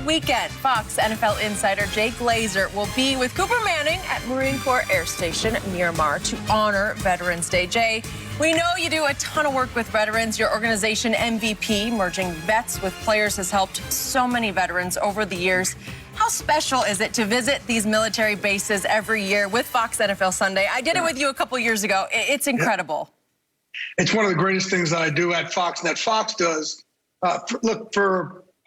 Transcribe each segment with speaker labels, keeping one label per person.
Speaker 1: weekend. Fox NFL insider Jay Glazer will be with Cooper Manning at Marine Corps Air Station, Miramar, to honor Veterans Day. Jay, we know you do a ton of work with veterans. Your organization, MVP, merging vets with players, has helped so many veterans over the years. How special is it to visit these military bases every year with Fox NFL Sunday? I did it with you a couple years ago. It's incredible.
Speaker 2: It's one of the greatest things that I do at Fox, and that Fox does.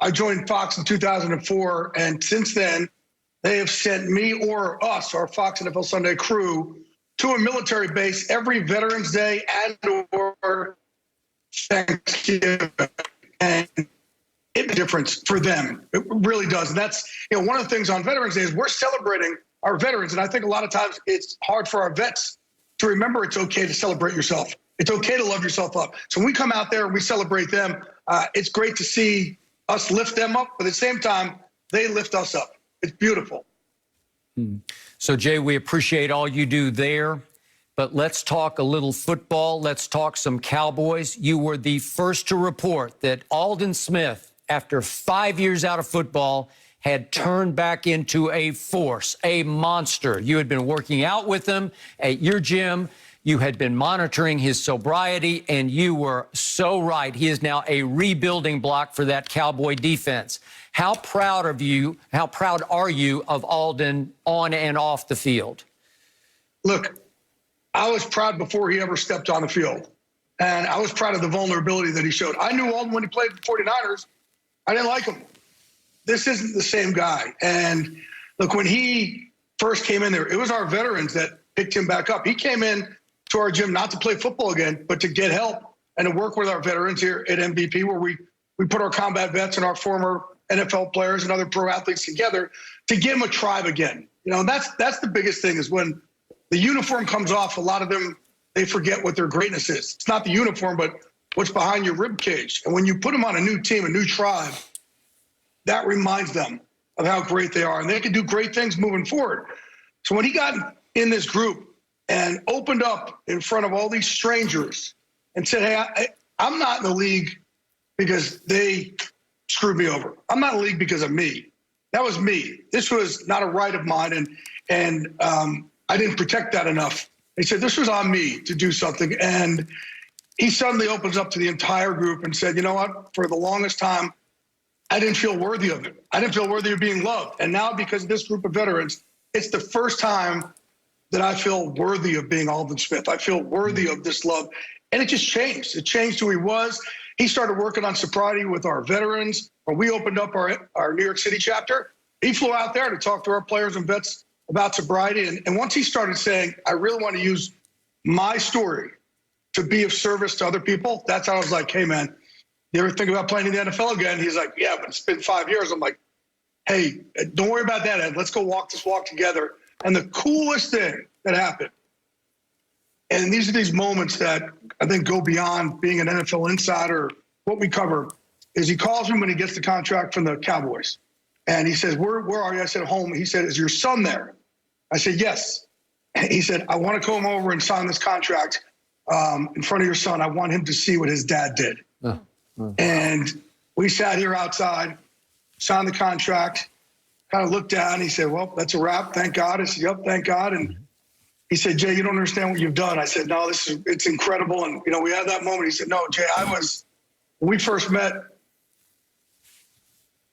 Speaker 2: I joined Fox in 2004, and since then, they have sent me or us, our Fox NFL Sunday crew, to a military base every Veterans Day and or Thanksgiving. And it makes a difference for them. It really does. And that's, one of the things on Veterans Day is we're celebrating our veterans. And I think a lot of times it's hard for our vets to remember it's okay to celebrate yourself. It's okay to love yourself up. So when we come out there and we celebrate them, it's great to see us lift them up, but at the same time, they lift us up. It's beautiful.
Speaker 3: So, Jay, we appreciate all you do there, but let's talk a little football. Let's talk some Cowboys. You were the first to report that Aldon Smith, after 5 years out of football, had turned back into a force, a monster. You had been working out with him at your gym. You had been monitoring his sobriety, and you were so right. He is now a rebuilding block for that Cowboy defense. How proud are you of Aldon on and off the field?
Speaker 2: Look, I was proud before he ever stepped on the field, and I was proud of the vulnerability that he showed. I knew Aldon when he played for the 49ers. I didn't like him. This isn't the same guy. And look, when he first came in there, it was our veterans that picked him back up. He came in to our gym not to play football again, but to get help and to work with our veterans here at MVP, where we put our combat vets and our former NFL players and other pro athletes together to give them a tribe again. And that's the biggest thing, is when the uniform comes off, a lot of them, they forget what their greatness is. It's not the uniform, but what's behind your rib cage. And when you put them on a new team, a new tribe, that reminds them of how great they are, and they can do great things moving forward. So when he got in this group and opened up in front of all these strangers and said, hey, I'm not in the league because they screwed me over. I'm not in the league because of me. That was me. This was not a right of mine, and I didn't protect that enough. He said, this was on me to do something. And he suddenly opens up to the entire group and said, you know what, for the longest time, I didn't feel worthy of it. I didn't feel worthy of being loved. And now, because of this group of veterans, it's the first time that I feel worthy of being Aldon Smith. I feel worthy of this love. And it just changed. It changed who he was. He started working on sobriety with our veterans. When we opened up our New York City chapter, he flew out there to talk to our players and vets about sobriety. And once he started saying, I really want to use my story to be of service to other people, that's how I was like, hey, man, you ever think about playing in the NFL again? He's like, yeah, but it's been 5 years. I'm like, hey, don't worry about that, Ed. Let's go walk this walk together. And the coolest thing that happened, and these are these moments that I think go beyond being an NFL insider, what we cover, is he calls me when he gets the contract from the Cowboys. And he says, where are you? I said, home. He said, is your son there? I said, yes. And he said, I want to come over and sign this contract in front of your son. I want him to see what his dad did. And we sat here outside, signed the contract, kind of looked down. He said, well, that's a wrap. Thank God. I said, yep, thank God. And he said, Jay, you don't understand what you've done. I said, no, it's incredible. And, we had that moment. He said, no, Jay, when we first met,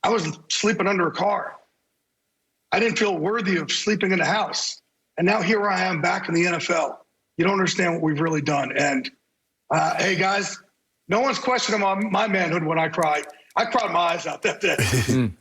Speaker 2: I was sleeping under a car. I didn't feel worthy of sleeping in a house. And now here I am back in the NFL. You don't understand what we've really done. And, hey, guys, no one's questioning my manhood when I cry. I cried my eyes out that day.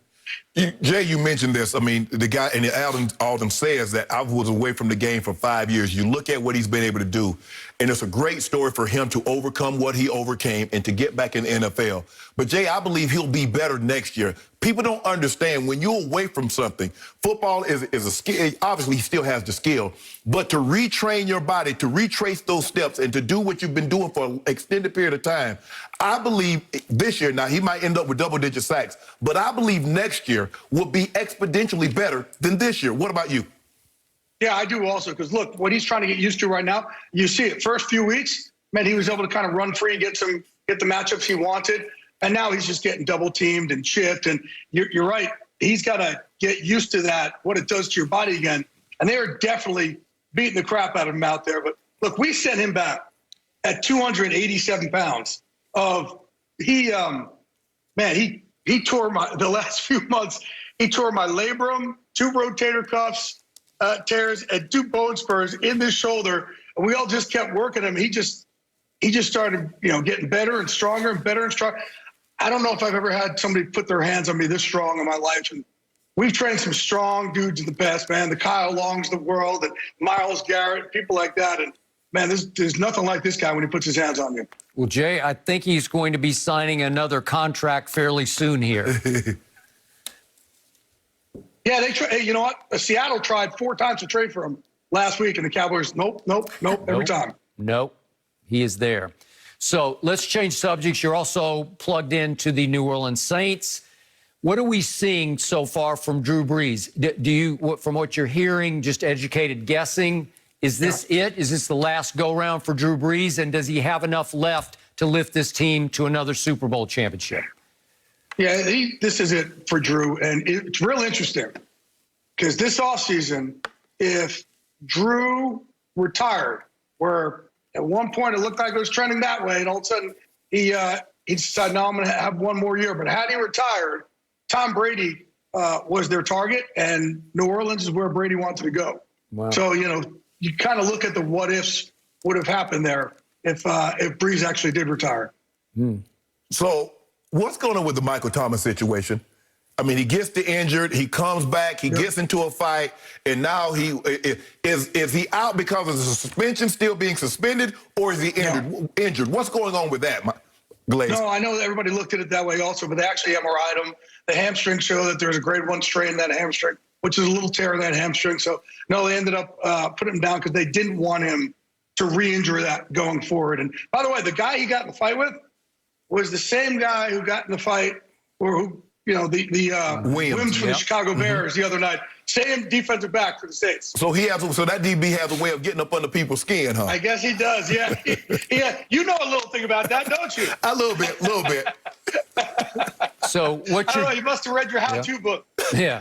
Speaker 4: Jay, you mentioned this. I mean, the guy, and Aldon says that I was away from the game for 5 years. You look at what he's been able to do, and it's a great story for him to overcome what he overcame and to get back in the NFL. But, Jay, I believe he'll be better next year. People don't understand when you're away from something. Football is a skill. Obviously, he still has the skill. But to retrain your body, to retrace those steps, and to do what you've been doing for an extended period of time, I believe this year, now he might end up with double-digit sacks, but I believe next year will be exponentially better than this year. What about you?
Speaker 2: Yeah, I do also, because look, what he's trying to get used to right now, you see it. First few weeks, man, he was able to kind of run free and get the matchups he wanted. And now he's just getting double teamed and chipped. And you're right. he's got to get used to that, what it does to your body again. And they are definitely beating the crap out of him out there. But look, we sent him back at 287 pounds. He tore the last few months. He tore my labrum, 2 rotator cuffs tears, and 2 bone spurs in this shoulder. And we all just kept working him. He just started, getting better and stronger and better and stronger. I don't know if I've ever had somebody put their hands on me this strong in my life. And we've trained some strong dudes in the past, man. The Kyle Longs of the world, and Myles Garrett, people like that. And man, there's nothing like this guy when he puts his hands on you.
Speaker 3: Well, Jay, I think he's going to be signing another contract fairly soon here.
Speaker 2: Yeah, you know what? Seattle tried 4 times to trade for him last week, and the Cowboys, nope, every time.
Speaker 3: Nope, he is there. So let's change subjects. You're also plugged into the New Orleans Saints. What are we seeing so far from Drew Brees? Do you, from what you're hearing, just educated guessing, is this it? Is this the last go-round for Drew Brees? And does he have enough left to lift this team to another Super Bowl championship?
Speaker 2: Yeah, this is it for Drew. And it's real interesting because this offseason, if Drew retired, where at one point it looked like it was trending that way, and all of a sudden he decided, no, I'm going to have 1 more year. But had he retired, Tom Brady was their target, and New Orleans is where Brady wanted to go.
Speaker 3: Wow.
Speaker 2: So, you kind of look at the what ifs would have happened there if Brees actually did retire.
Speaker 4: So what's going on with the Michael Thomas situation? I mean, he gets injured, he comes back, he gets into a fight, and now is he out because of the suspension still being suspended, or is he injured? What's going on with that, Glazer?
Speaker 2: No, I know everybody looked at it that way also, but they actually MRI'd him. The hamstring showed that there's a grade 1 strain in that hamstring, which is a little tear in that hamstring. So, no, they ended up putting him down because they didn't want him to re-injure that going forward. And, by the way, the guy he got in the fight with was the same guy who got in the fight, or who, the Williams from the Chicago Bears the other night. Same defensive back for the Saints. So
Speaker 4: that DB has a way of getting up under people's skin, huh?
Speaker 2: I guess he does, yeah. Yeah, you know a little thing about that, don't you?
Speaker 4: A little bit.
Speaker 3: So
Speaker 2: I don't know, you must have read your how-to book.
Speaker 3: Yeah.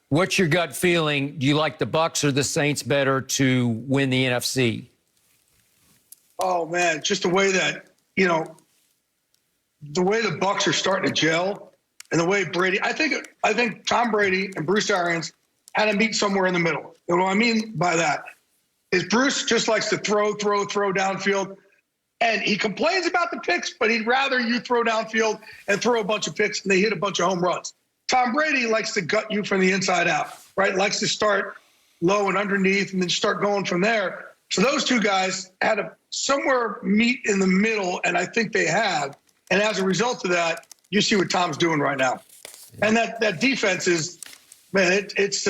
Speaker 3: What's your gut feeling? Do you like the Bucs or the Saints better to win the NFC?
Speaker 2: Oh, man, just the way that, the way the Bucs are starting to gel, and the way Brady, I think Tom Brady and Bruce Arians had to meet somewhere in the middle. And what I mean by that is Bruce just likes to throw downfield, and he complains about the picks, but he'd rather you throw downfield and throw a bunch of picks and they hit a bunch of home runs. Tom Brady likes to gut you from the inside out, right? Likes to start low and underneath and then start going from there. So those two guys had to somewhere meet in the middle, and I think they have. And as a result of that, you see what Tom's doing right now. And that defense is, man, it's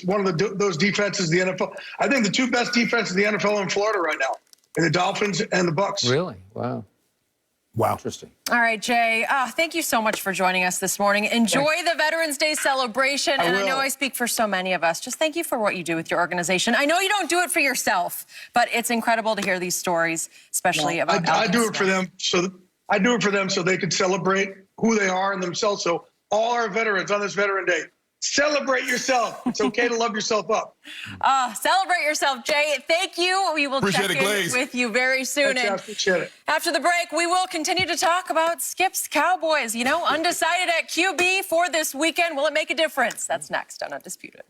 Speaker 2: one of those defenses in the NFL. I think the 2 best defenses in the NFL in Florida right now, and the Dolphins and the Bucs.
Speaker 3: Really? Wow. Interesting.
Speaker 1: All right, Jay, thank you so much for joining us this morning. Enjoy the Veterans Day celebration. And I know I speak for so many of us. Just thank you for what you do with your organization. I know you don't do it for yourself, but it's incredible to hear these stories, especially about
Speaker 2: I do it for them. I do it for them so they can celebrate who they are and themselves. So all our veterans on this Veteran Day, celebrate yourself. It's okay to love yourself up.
Speaker 1: Celebrate yourself, Jay. Thank you. We will check in with you very soon.
Speaker 2: Thanks, I appreciate it.
Speaker 1: After the break, we will continue to talk about Skip's Cowboys. Undecided at QB for this weekend. Will it make a difference? That's next on Undisputed.